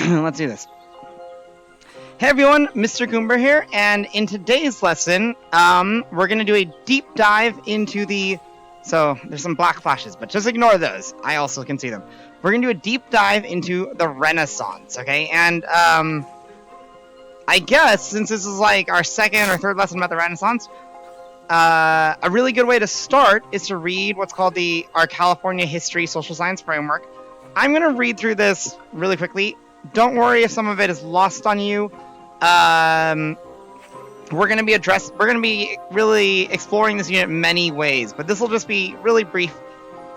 Let's do this. Hey everyone, Mr. Goomber here, and in today's lesson, we're going to do a deep dive into the... So, there's some black flashes, but just ignore those. I also can see them. We're going to do a deep dive into the Renaissance, okay? And, I guess, since this is like our second or third lesson about the Renaissance, a really good way to start is to read what's called our California History Social Science Framework. I'm going to read through this really quickly. Don't worry if some of it is lost on you. We're going to be really exploring this unit in many ways, but this will just be really brief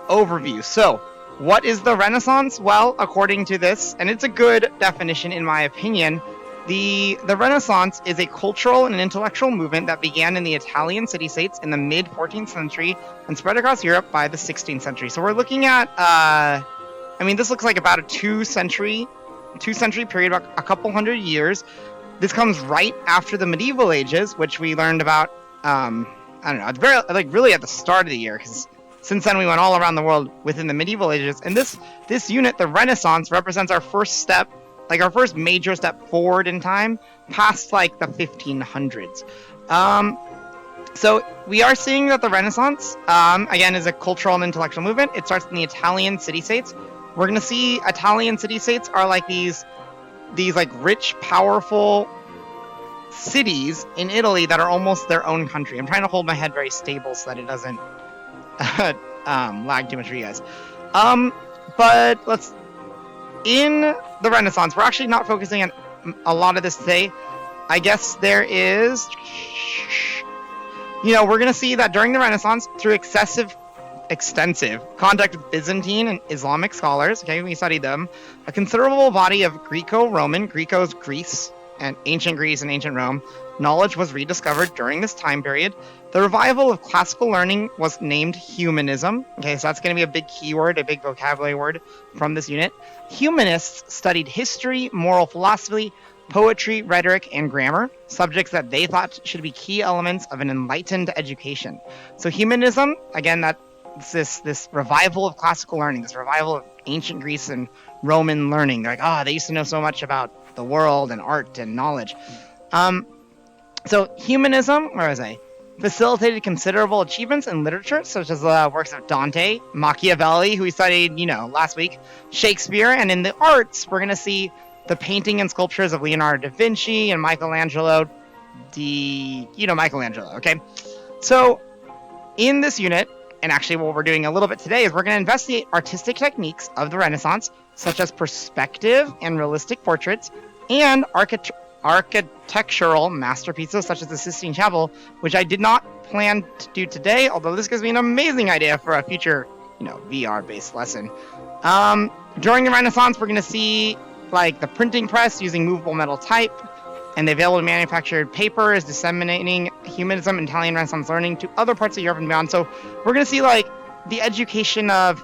overview. So, what is the Renaissance? Well, according to this, and it's a good definition in my opinion, the Renaissance is a cultural and intellectual movement that began in the Italian city-states in the mid-14th century and spread across Europe by the 16th century. So we're looking at, this looks like about a two-century period, about a couple hundred years. This comes right after the medieval ages, which we learned about, really at the start of the year, because since then we went all around the world within the medieval ages. And this unit, the Renaissance, represents our first step, our first major step forward in time, past, the 1500s. So we are seeing that the Renaissance, again, is a cultural and intellectual movement. It starts in the Italian city-states. We're going to see Italian city-states are these rich, powerful cities in Italy that are almost their own country. I'm trying to hold my head very stable so that it doesn't lag too much for you guys. But in the Renaissance, we're actually not focusing on a lot of this today. I guess there is, we're going to see that during the Renaissance, through extensive contact with Byzantine and Islamic scholars, okay, we studied them, a considerable body of Greco-Roman, Greco's Greece, and ancient Rome, knowledge was rediscovered during this time period. The revival of classical learning was named humanism. Okay, so that's going to be a big keyword, a big vocabulary word from this unit. Humanists studied history, moral philosophy, poetry, rhetoric, and grammar, subjects that they thought should be key elements of an enlightened education. So humanism, again, this revival of classical learning, this revival of ancient Greece and Roman learning. They're like, they used to know so much about the world and art and knowledge. So humanism, where was I? Facilitated considerable achievements in literature, such as the works of Dante, Machiavelli, who we studied, last week, Shakespeare, and in the arts, we're going to see the painting and sculptures of Leonardo da Vinci and Michelangelo, okay? So, in this unit, and actually what we're doing a little bit today, is we're going to investigate artistic techniques of the Renaissance, such as perspective and realistic portraits, and architectural masterpieces such as the Sistine Chapel, which I did not plan to do today, although this gives me an amazing idea for a future, VR-based lesson. During the Renaissance, we're going to see, the printing press using movable metal type, and the available manufactured paper is disseminating humanism and Italian Renaissance learning to other parts of Europe and beyond. So we're going to see, the education of,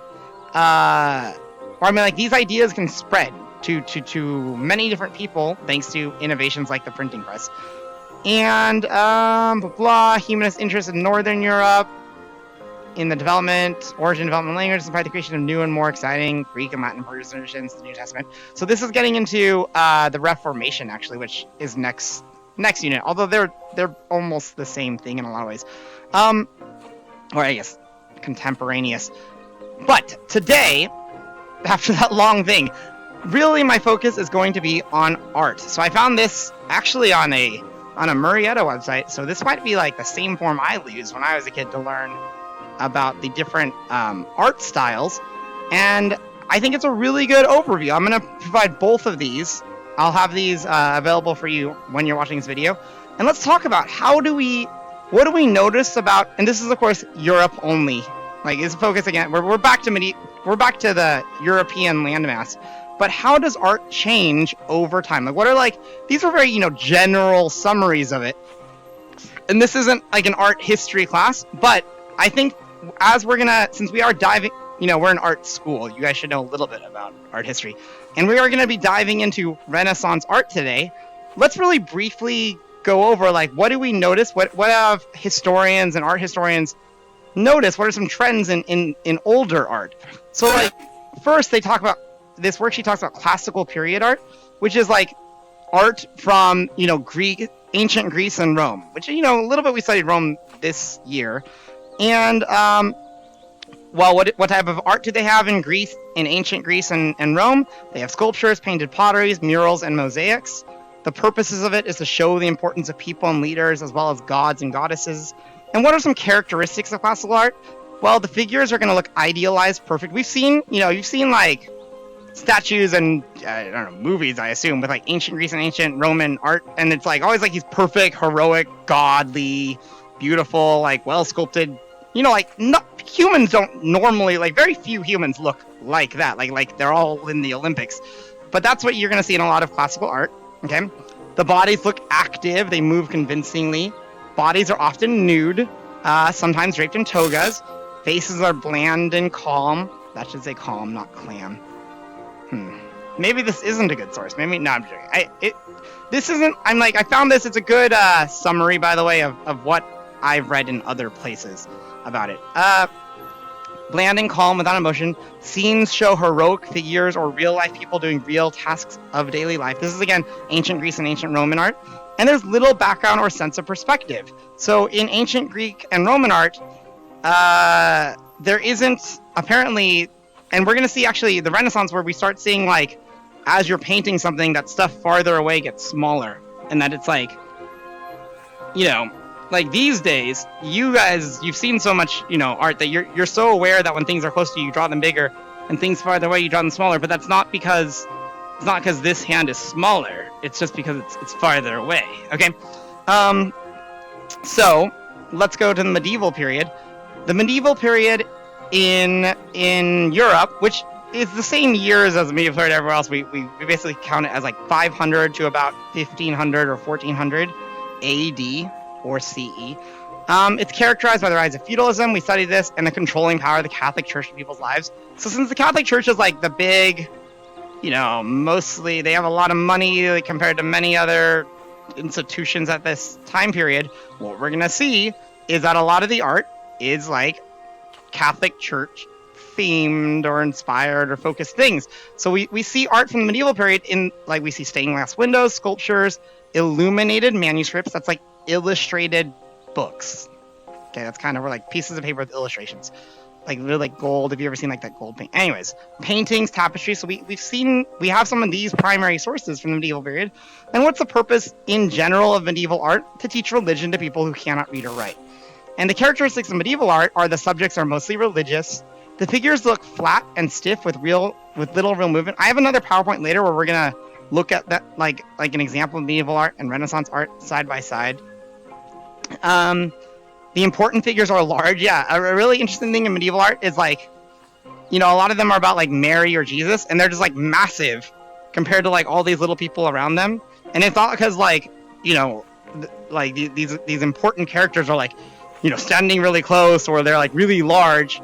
these ideas can spread to many different people thanks to innovations like the printing press. And humanist interest in Northern Europe in the origin development language, and the creation of new and more exciting Greek and Latin versions of the New Testament. So this is getting into the Reformation, actually, which is next unit, although they're almost the same thing in a lot of ways. Or I guess contemporaneous. But today, after that long thing, really my focus is going to be on art. So I found this actually on a Murrieta website. So this might be the same form I used when I was a kid to learn about the different art styles. And I think it's a really good overview. I'm going to provide both of these. I'll have these available for you when you're watching this video. And let's talk about what do we notice about, and this is of course Europe only. It's focus again. We're back to the European landmass. But how does art change over time? What are these are very, general summaries of it. And this isn't an art history class, but I think since we are diving, we're an art school, you guys should know a little bit about art history. And we are going to be diving into Renaissance art today. Let's really briefly go over, what do we notice? What have historians and art historians noticed? What are some trends in older art? So, first they talk about this worksheet talks about classical period art, which is like art from, ancient Greece and Rome, which, a little bit we studied Rome this year. And, well, what type of art do they have in Greece, in ancient Greece and Rome? They have sculptures, painted potteries, murals, and mosaics. The purposes of it is to show the importance of people and leaders, as well as gods and goddesses. And what are some characteristics of classical art? Well, the figures are going to look idealized, perfect. We've seen, you've seen like statues and I don't know, movies, I assume, with like ancient Greece and ancient Roman art, and it's like always like these perfect, heroic, godly, beautiful, like well sculpted. Humans don't normally, like very few humans look like that. Like they're all in the Olympics, but that's what you're going to see in a lot of classical art. Okay, the bodies look active; they move convincingly. Bodies are often nude, sometimes draped in togas. Faces are bland and calm. That should say calm, not clam. Maybe this isn't a good source. Maybe no. I'm joking. This isn't. I found this. It's a good summary, by the way, of what I've read in other places about it. Bland and calm, without emotion. Scenes show heroic figures or real life people doing real tasks of daily life. This is again ancient Greece and ancient Roman art. And there's little background or sense of perspective. So in ancient Greek and Roman art, there isn't apparently, and we're going to see actually the Renaissance where we start seeing like, as you're painting something, that stuff farther away gets smaller. And that it's like, like these days, you guys, you've seen so much, art that you're so aware that when things are close to you, you draw them bigger, and things farther away, you draw them smaller. But that's not because, it's not because this hand is smaller. It's just because it's farther away. Okay. So let's go to the medieval period. The medieval period in Europe, which is the same years as the medieval period everywhere else. We basically count it as like 500 to about 1500 or 1400 AD or CE. It's characterized by the rise of feudalism. We studied this, and the controlling power of the Catholic Church in people's lives. So since the Catholic Church is like the big, mostly they have a lot of money like, compared to many other institutions at this time period, what we're going to see is that a lot of the art is like Catholic Church themed or inspired or focused things. So we see art from the medieval period in, like, we see stained glass windows, sculptures, illuminated manuscripts. That's like illustrated books. Okay, that's kind of where like pieces of paper with illustrations. Like really like gold. Have you ever seen like that gold paint? Anyways, paintings, tapestries. So we have some of these primary sources from the medieval period. And what's the purpose in general of medieval art? To teach religion to people who cannot read or write. And the characteristics of medieval art are the subjects are mostly religious. The figures look flat and stiff with little real movement. I have another PowerPoint later where we're gonna look at that like an example of medieval art and Renaissance art side by side. The important figures are large. Yeah, a really interesting thing in medieval art is like, a lot of them are about like Mary or Jesus, and they're just like massive compared to like all these little people around them. And it's not because like, like these important characters are like, standing really close or they're like really large,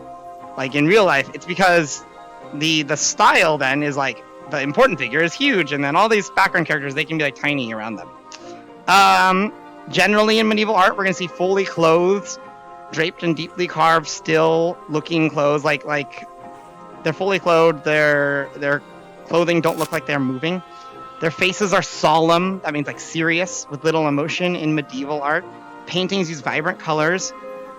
like in real life. It's because the style then is like the important figure is huge, and then all these background characters, they can be like tiny around them. Generally in medieval art, we're gonna see fully clothed, draped and deeply carved, still looking clothes, like they're fully clothed. Their clothing don't look like they're moving. Their faces are solemn. That means like serious, with little emotion in medieval art. Paintings use vibrant colors,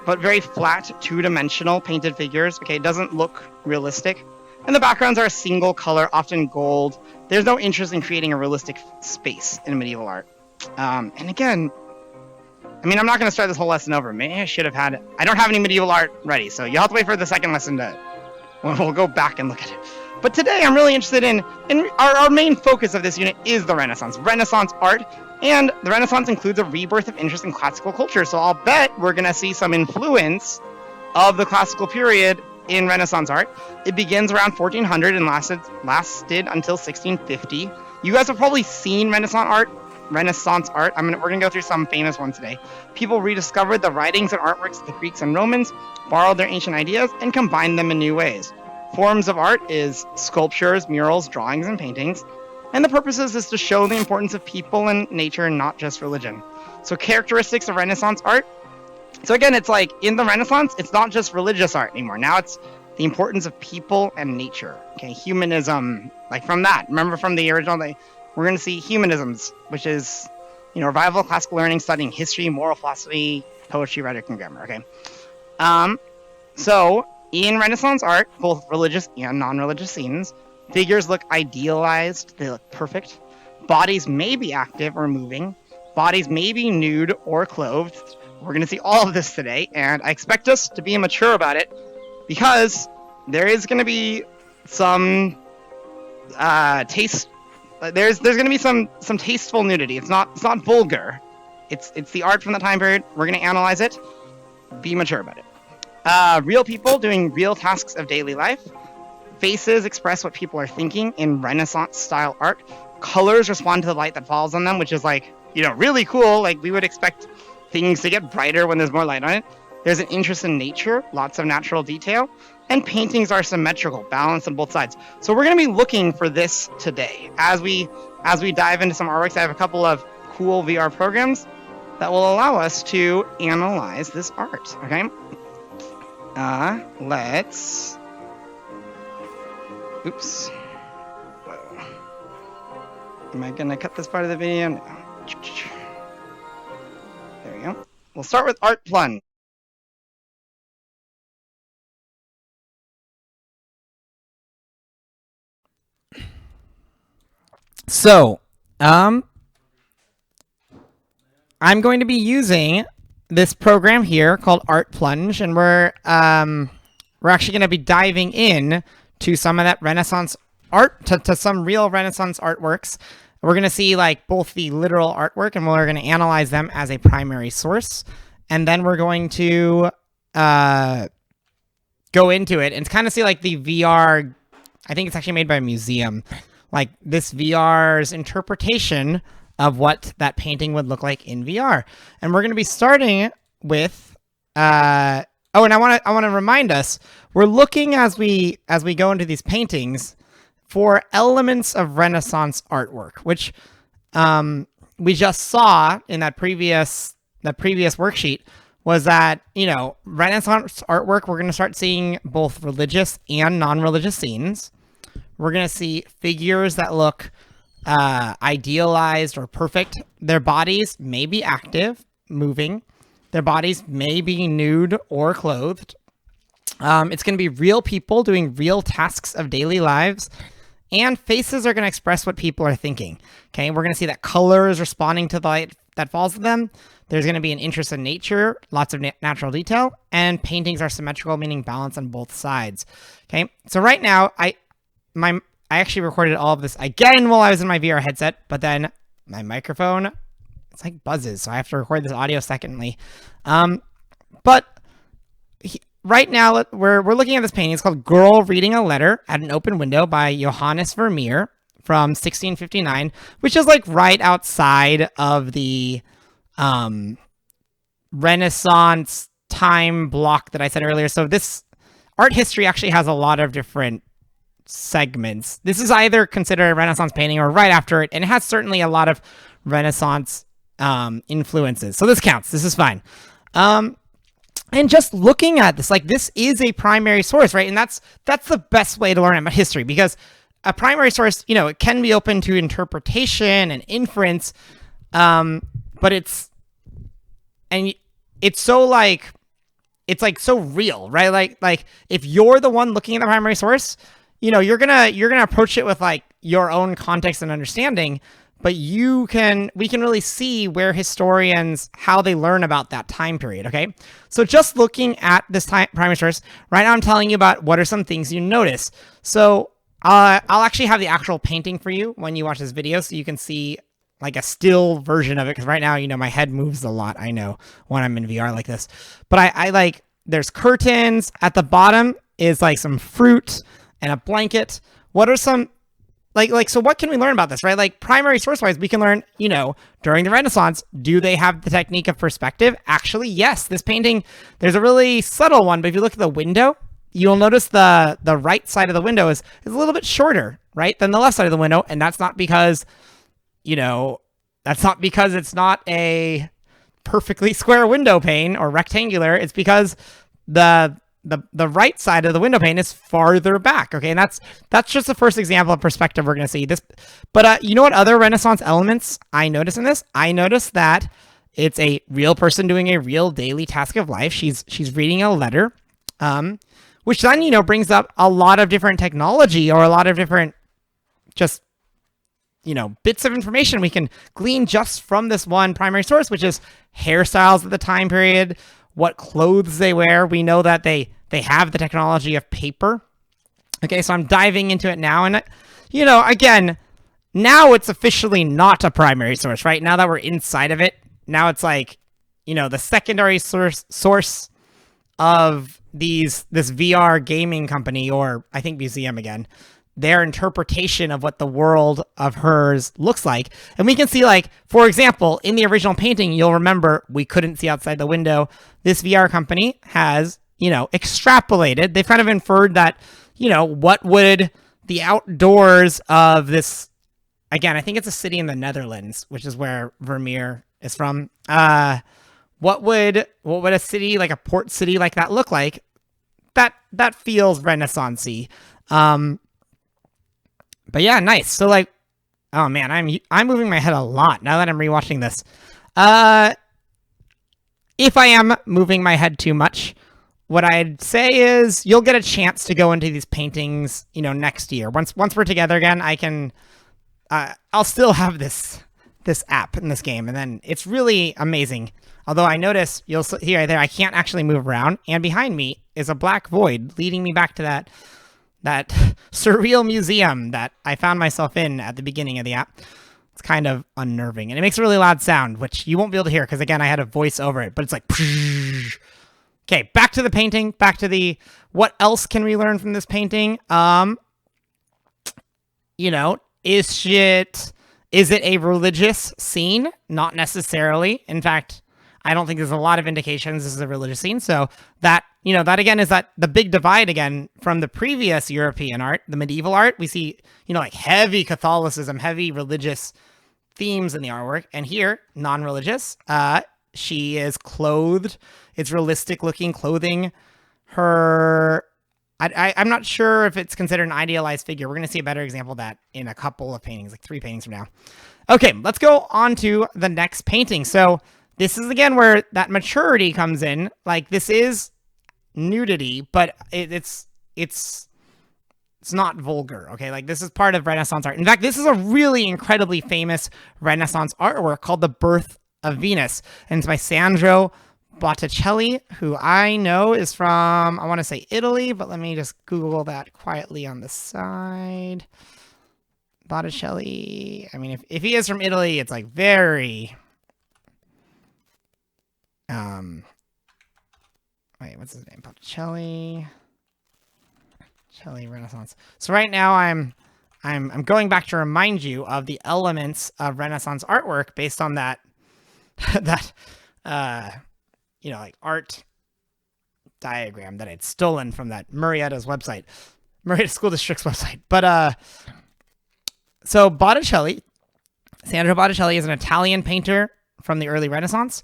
but very flat, two-dimensional painted figures. Okay, it doesn't look realistic. And the backgrounds are a single color, often gold. There's no interest in creating a realistic space in medieval art. And again, I'm not going to start this whole lesson over. Maybe I should have had it. I don't have any medieval art ready, so you'll have to wait for the second lesson we'll go back and look at it. But today I'm really interested in our main focus of this unit is the Renaissance art. And the Renaissance includes a rebirth of interest in classical culture. So I'll bet we're going to see some influence of the classical period in Renaissance art. It begins around 1400 and lasted until 1650. You guys have probably seen Renaissance art. We're going to go through some famous ones today. People rediscovered the writings and artworks of the Greeks and Romans, borrowed their ancient ideas, and combined them in new ways. Forms of art is sculptures, murals, drawings, and paintings. And the purpose is to show the importance of people and nature and not just religion. So characteristics of Renaissance art. So again, it's like in the Renaissance, it's not just religious art anymore. Now it's the importance of people and nature. Okay, humanism, like from that. Remember from the original, we're going to see humanisms, which is, revival of classical learning, studying history, moral philosophy, poetry, rhetoric, and grammar. Okay. So in Renaissance art, both religious and non-religious scenes, figures look idealized. They look perfect. Bodies may be active or moving. Bodies may be nude or clothed. We're going to see all of this today, and I expect us to be mature about it, because there is going to be some taste. There's going to be some tasteful nudity. It's not vulgar. It's the art from the time period. We're going to analyze it. Be mature about it. Real people doing real tasks of daily life. Faces express what people are thinking in Renaissance style art. Colors respond to the light that falls on them, which is really cool. Like, we would expect things to get brighter when there's more light on it. There's an interest in nature, lots of natural detail, and paintings are symmetrical, balanced on both sides. So we're going to be looking for this today. As we dive into some artworks, I have a couple of cool VR programs that will allow us to analyze this art. Okay. Let's. Oops. Whoa. Am I gonna cut this part of the video? No. There we go. We'll start with Art Plunge. So, I'm going to be using this program here called Art Plunge, and we're actually going to be diving in to some of that Renaissance art, to some real Renaissance artworks. We're going to see both the literal artwork, and we're going to analyze them as a primary source, and then we're going to go into it and kind of see the VR. I think it's actually made by a museum. This VR's interpretation of what that painting would look like in VR. And we're going to be starting with, and I want to remind us, we're looking as we go into these paintings for elements of Renaissance artwork, which we just saw in that previous worksheet, was that, Renaissance artwork, we're going to start seeing both religious and non-religious scenes. We're going to see figures that look idealized or perfect. Their bodies may be active, moving. Their bodies may be nude or clothed. It's going to be real people doing real tasks of daily lives. And faces are going to express what people are thinking. Okay, we're going to see that color is responding to the light that falls on them. There's going to be an interest in nature, lots of natural detail, and paintings are symmetrical, meaning balance on both sides. Okay, so right now, I actually recorded all of this again while I was in my VR headset, but then my microphone, it's buzzes, so I have to record this audio secondly. Right now, we're looking at this painting. It's called Girl Reading a Letter at an Open Window by Johannes Vermeer from 1659, which is right outside of the Renaissance time block that I said earlier. So this art history actually has a lot of different segments. This is either considered a Renaissance painting or right after it, and it has certainly a lot of Renaissance influences. So this counts. This is fine. And just looking at this, this is a primary source, right? And that's the best way to learn about history, because a primary source, it can be open to interpretation and inference, but it's so it's so real, right? Like if you're the one looking at the primary source, you're gonna approach it with your own context and understanding, but we can really see where historians, how they learn about that time period. Okay, so just looking at this primary source right now, I'm telling you about what are some things you notice. So I'll actually have the actual painting for you when you watch this video, so you can see a still version of it, because right now, my head moves a lot, I know, when I'm in VR like this. But I there's curtains. At the bottom is some fruit and a blanket. What are some, so what can we learn about this, right? Primary source-wise, we can learn, during the Renaissance, do they have the technique of perspective? Actually, yes. This painting, there's a really subtle one, but if you look at the window, you'll notice the right side of the window is a little bit shorter, right, than the left side of the window, and that's not because, it's not a perfectly square window pane or rectangular. It's because the the right side of the window pane is farther back. Okay, and that's just the first example of perspective we're going to see this. But you know what other Renaissance elements I notice in this? I notice that it's a real person doing a real daily task of life. She's reading a letter, which then brings up a lot of different technology or a lot of different just bits of information we can glean just from this one primary source, which is hairstyles at the time period, what clothes they wear. We know that they have the technology of paper. Okay, so I'm diving into it now. And, again, now it's officially not a primary source, right? Now that we're inside of it, now it's like, the secondary source of this VR gaming company, or I think museum again, their interpretation of what the world of hers looks like. And we can see, like, for example, in the original painting, you'll remember we couldn't see outside the window. This VR company has, extrapolated. They've kind of inferred that, what would the outdoors of this, again, I think it's a city in the Netherlands, which is where Vermeer is from. What would a city, like a port city like that look like? That feels Renaissance-y. But yeah, nice. So like, oh man, I'm moving my head a lot now that I'm rewatching this. If I am moving my head too much, what I'd say is you'll get a chance to go into these paintings, next year. Once we're together again, I can, I'll still have this app in this game, and then it's really amazing. Although I notice you'll see right there, I can't actually move around, and behind me is a black void leading me back to that surreal museum that I found myself in at the beginning of the app. It's kind of unnerving, and it makes a really loud sound, which you won't be able to hear because, again, I had a voice over it, but it's like, okay, back to the painting, back to what else can we learn from this painting? Is it a religious scene? Not necessarily. In fact, I don't think there's a lot of indications this is a religious scene. So that again is that the big divide again from the previous European art, the medieval art. We see, like heavy Catholicism, heavy religious themes in the artwork. And here, non-religious, she is clothed. It's realistic looking clothing. I'm not sure if it's considered an idealized figure. We're going to see a better example of that in a couple of paintings, like 3 paintings from now. Okay, let's go on to the next painting. So this is, again, where that maturity comes in. Like, this is nudity, but it's not vulgar, okay? Like, this is part of Renaissance art. In fact, this is a really incredibly famous Renaissance artwork called The Birth of Venus. And it's by Sandro Botticelli, who I know is from, I want to say Italy, but let me just Google that quietly on the side. Botticelli, I mean, if he is from Italy, it's like very... wait, what's his name? Botticelli Renaissance. So right now I'm going back to remind you of the elements of Renaissance artwork based on that like art diagram that I'd stolen from that Murrieta's website, Murrieta School District's website. But so Sandro Botticelli is an Italian painter from the early Renaissance.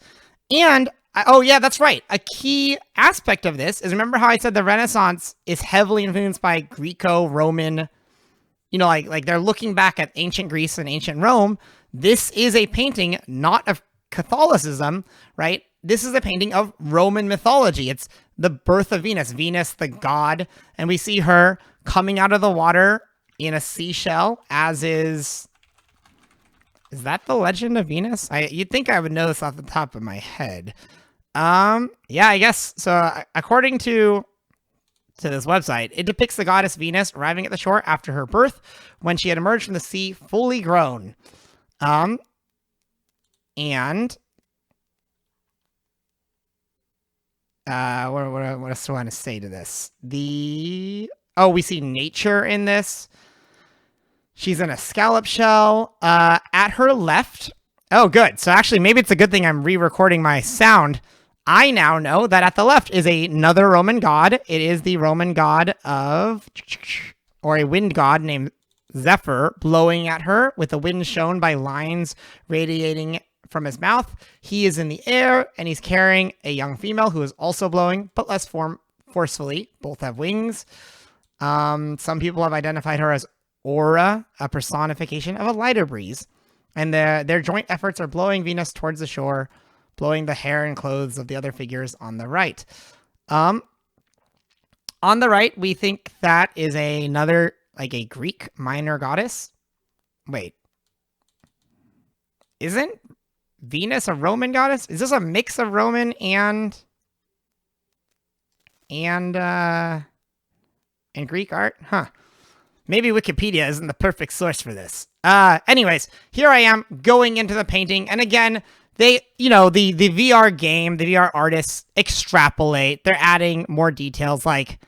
And oh yeah, that's right. A key aspect of this is, remember how I said the Renaissance is heavily influenced by Greco-Roman, like they're looking back at ancient Greece and ancient Rome. This is a painting not of Catholicism, right? This is a painting of Roman mythology. It's the birth of Venus, the god, and we see her coming out of the water in a seashell, as is that the legend of Venus? You'd think I would know this off the top of my head. Yeah, I guess. So according to this website, it depicts the goddess Venus arriving at the shore after her birth when she had emerged from the sea fully grown. And what else do I want to say to this? We see nature in this. She's in a scallop shell. At her left. Oh, good. So actually, maybe it's a good thing I'm re-recording my sound. I now know that at the left is another Roman god. It is the Roman god or a wind god named Zephyr, blowing at her with the wind shown by lines radiating from his mouth. He is in the air, and he's carrying a young female who is also blowing, but less forcefully. Both have wings. Some people have identified her as Aura, a personification of a lighter breeze. And their joint efforts are blowing Venus towards the shore, blowing the hair and clothes of the other figures on the right. On the right, we think that is another, like a Greek minor goddess. Wait. Isn't Venus a Roman goddess? Is this a mix of Roman and Greek art? Huh. Maybe Wikipedia isn't the perfect source for this. Anyways, here I am going into the painting. And again, they, the VR game, the VR artists extrapolate. They're adding more details. Like,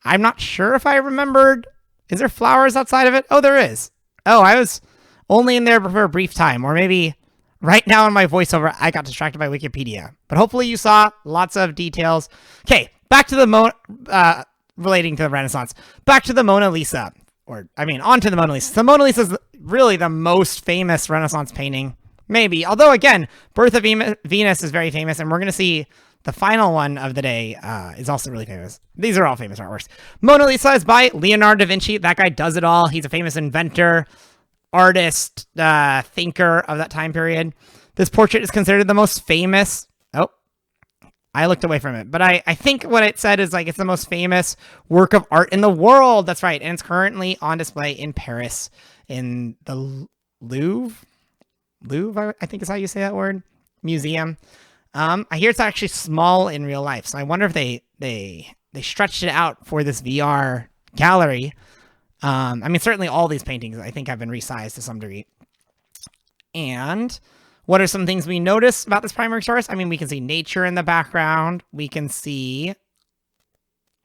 I'm not sure if I remembered. Is there flowers outside of it? Oh, there is. Oh, I was only in there for a brief time. Or maybe right now in my voiceover, I got distracted by Wikipedia. But hopefully you saw lots of details. Okay, back to the relating to the Renaissance. Back to the Mona Lisa. Onto the Mona Lisa. The Mona Lisa is really the most famous Renaissance painting, maybe. Although, again, Birth of Venus is very famous, and we're going to see the final one of the day is also really famous. These are all famous artworks. Mona Lisa is by Leonardo da Vinci. That guy does it all. He's a famous inventor, artist, thinker of that time period. This portrait is considered the most famous. Oh, I looked away from it, but I think what it said is like it's the most famous work of art in the world. That's right. And it's currently on display in Paris in the Louvre, I think is how you say that word, museum. I hear it's actually small in real life. So I wonder if they stretched it out for this VR gallery. Certainly all these paintings I think have been resized to some degree. And what are some things we notice about this primary source? We can see nature in the background. We can see,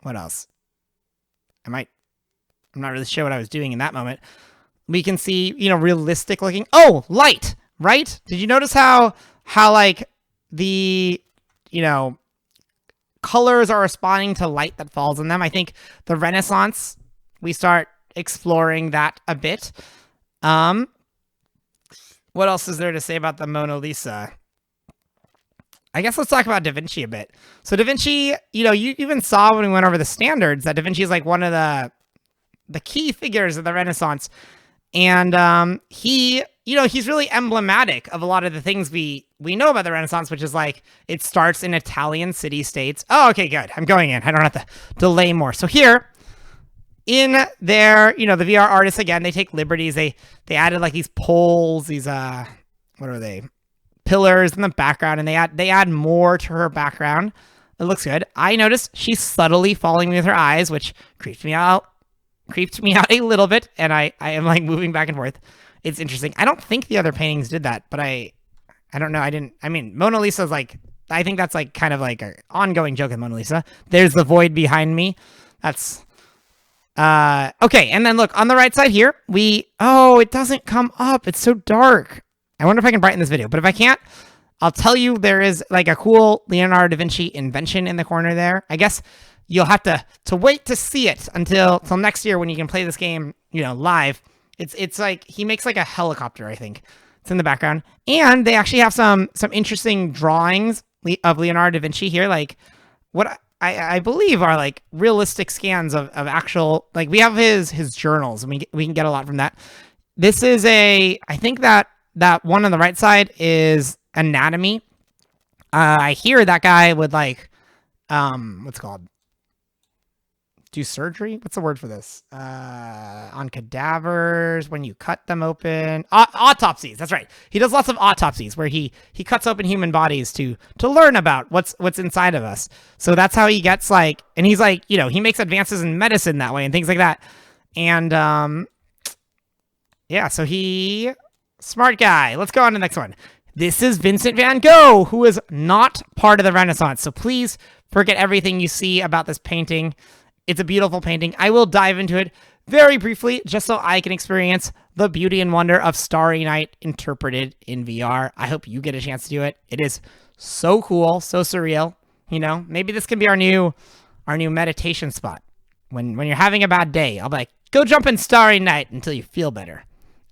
what else? I'm not really sure what I was doing in that moment. We can see, realistic looking. Oh, light, right? Did you notice how like the, colors are responding to light that falls on them? I think the Renaissance, we start exploring that a bit. What else is there to say about the Mona Lisa? I guess let's talk about Da Vinci a bit. So Da Vinci, you even saw when we went over the standards that Da Vinci is like one of the key figures of the Renaissance. And he's really emblematic of a lot of the things we know about the Renaissance, which is like it starts in Italian city-states. Oh, okay, good. I'm going in. I don't have to delay more. So here, in their, the VR artists, again, they take liberties. They added like these poles, these, what are they? Pillars in the background, and they add more to her background. It looks good. I noticed she's subtly following me with her eyes, which creeped me out a little bit, and I am like moving back and forth. It's interesting. I don't think the other paintings did that, but I don't know. Mona Lisa's like, I think that's like kind of like an ongoing joke with Mona Lisa. There's the void behind me. That's okay, and then look, on the right side here, it doesn't come up. It's so dark. I wonder if I can brighten this video, but if I can't, I'll tell you there is like a cool Leonardo da Vinci invention in the corner there. I guess you'll have to wait to see it until next year when you can play this game, live. It's like he makes like a helicopter, I think. It's in the background. And they actually have some interesting drawings of Leonardo da Vinci here, like what I believe are like realistic scans of actual, like we have his journals, and we can get a lot from that. This is I think that one on the right side is anatomy. I hear that guy would like, what's it called? Do surgery? What's the word for this? On cadavers, when you cut them open. Autopsies, that's right. He does lots of autopsies where he cuts open human bodies to learn about what's inside of us. So that's how he gets like, and he's like, he makes advances in medicine that way and things like that. And so smart guy. Let's go on to the next one. This is Vincent van Gogh, who is not part of the Renaissance. So please forget everything you see about this painting. It's a beautiful painting. I will dive into it very briefly just so I can experience the beauty and wonder of Starry Night interpreted in VR. I hope you get a chance to do it. It is so cool, so surreal. Maybe this can be our new meditation spot. When you're having a bad day, I'll be like, go jump in Starry Night until you feel better.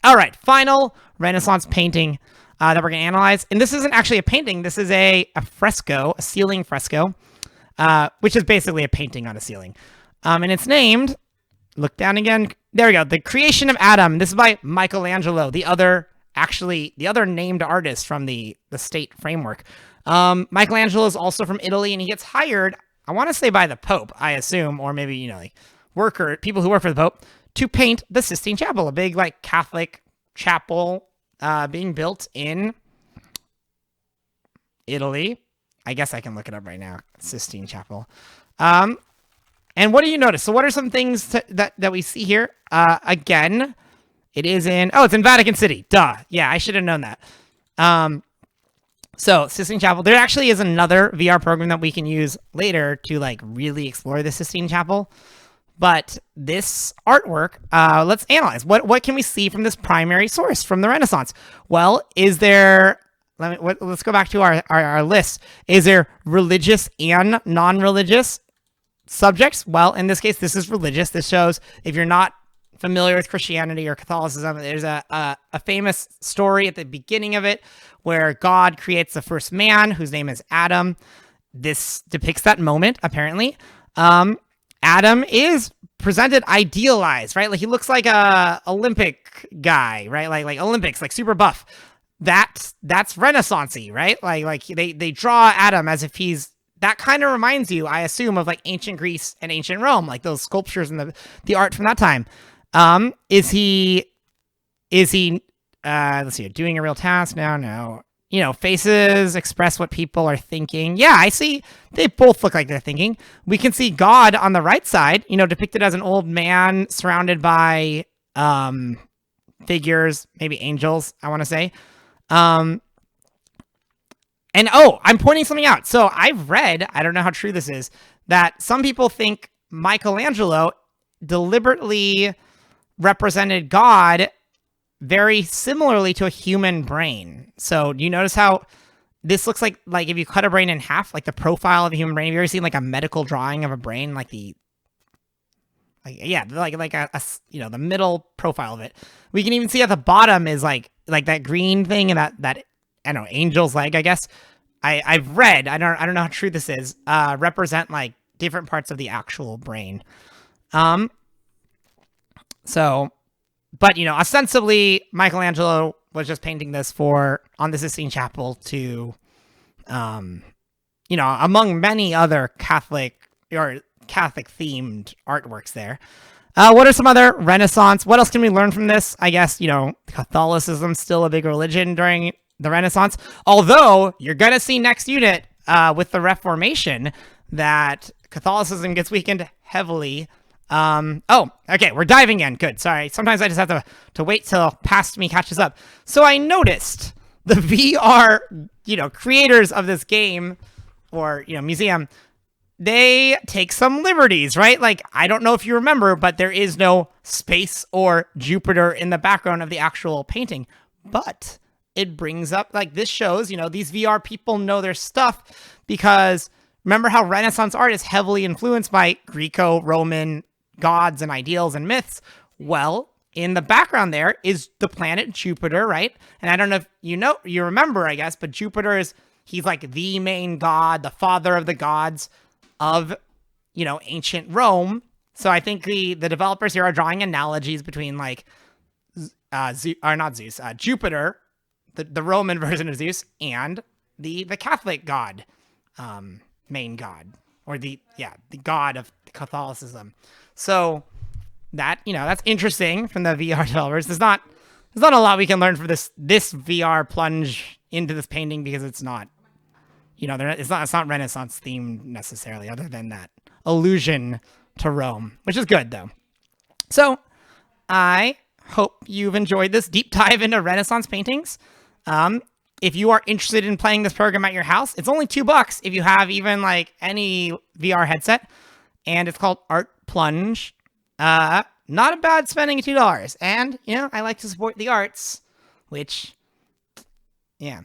All right, final Renaissance painting that we're going to analyze. And this isn't actually a painting. This is a fresco, a ceiling fresco. which is basically a painting on a ceiling. And it's named, look down again, there we go, The Creation of Adam. This is by Michelangelo, the other named artist from the state framework. Michelangelo is also from Italy, and he gets hired, I want to say by the Pope, I assume, or maybe, like people who work for the Pope, to paint the Sistine Chapel, a big like Catholic chapel being built in Italy. I guess I can look it up right now. Sistine Chapel. And what do you notice? So what are some things that we see here? Again, it's in Vatican City. Duh. Yeah, I should have known that. So Sistine Chapel, there actually is another VR program that we can use later to like really explore the Sistine Chapel. But this artwork, let's analyze. What can we see from this primary source from the Renaissance? Well, is there, let's go back to our list. Is there religious and non-religious subjects? Well, in this case, this is religious. This shows, if you're not familiar with Christianity or Catholicism, there's a famous story at the beginning of it where God creates the first man, whose name is Adam. This depicts that moment, apparently. Adam is presented idealized, right? Like he looks like a Olympic guy, right? Like Olympics, like super buff. That's Renaissance-y, right? Like they draw Adam as if he's, that kind of reminds you, I assume, of like ancient Greece and ancient Rome, like those sculptures and the art from that time. Is he let's see, doing a real task now? No. Faces express what people are thinking. Yeah, I see. They both look like they're thinking. We can see God on the right side, depicted as an old man surrounded by figures, maybe angels, I want to say. And I'm pointing something out. So I've read, I don't know how true this is, that some people think Michelangelo deliberately represented God very similarly to a human brain. So do you notice how this looks like if you cut a brain in half, like the profile of a human brain? Have you ever seen like a medical drawing of a brain, the middle profile of it? We can even see at the bottom is like that green thing and that I don't know, angel's leg, I guess. I've read, I don't know how true this is, represent like different parts of the actual brain. But, ostensibly, Michelangelo was just painting this on the Sistine Chapel to, among many other Catholic-themed artworks there. What are some other Renaissance? What else can we learn from this? I guess, Catholicism's still a big religion during the Renaissance. Although, you're going to see next unit with the Reformation that Catholicism gets weakened heavily. Okay, we're diving in. Good. Sorry. Sometimes I just have to wait till past me catches up. So I noticed the VR, creators of this game or, museum, they take some liberties, right? Like, I don't know if you remember, but there is no space or Jupiter in the background of the actual painting. But it brings up, like, this shows, these VR people know their stuff because remember how Renaissance art is heavily influenced by Greco-Roman gods and ideals and myths. Well, in the background there is the planet Jupiter, right? And I don't know if you remember, I guess, but Jupiter he's like the main god, the father of the gods of, ancient Rome. So I think the developers here are drawing analogies between like, Jupiter, the Roman version of Zeus, and the Catholic god, main god, or the god of Catholicism. So that, that's interesting from the VR developers. There's not a lot we can learn from this VR plunge into this painting because it's not, it's not Renaissance themed necessarily, other than that allusion to Rome, which is good though. So I hope you've enjoyed this deep dive into Renaissance paintings. If you are interested in playing this program at your house, it's only $2 if you have even like any VR headset, and it's called Art Plunge. Not a bad spending $2. And, I like to support the arts, which, yeah.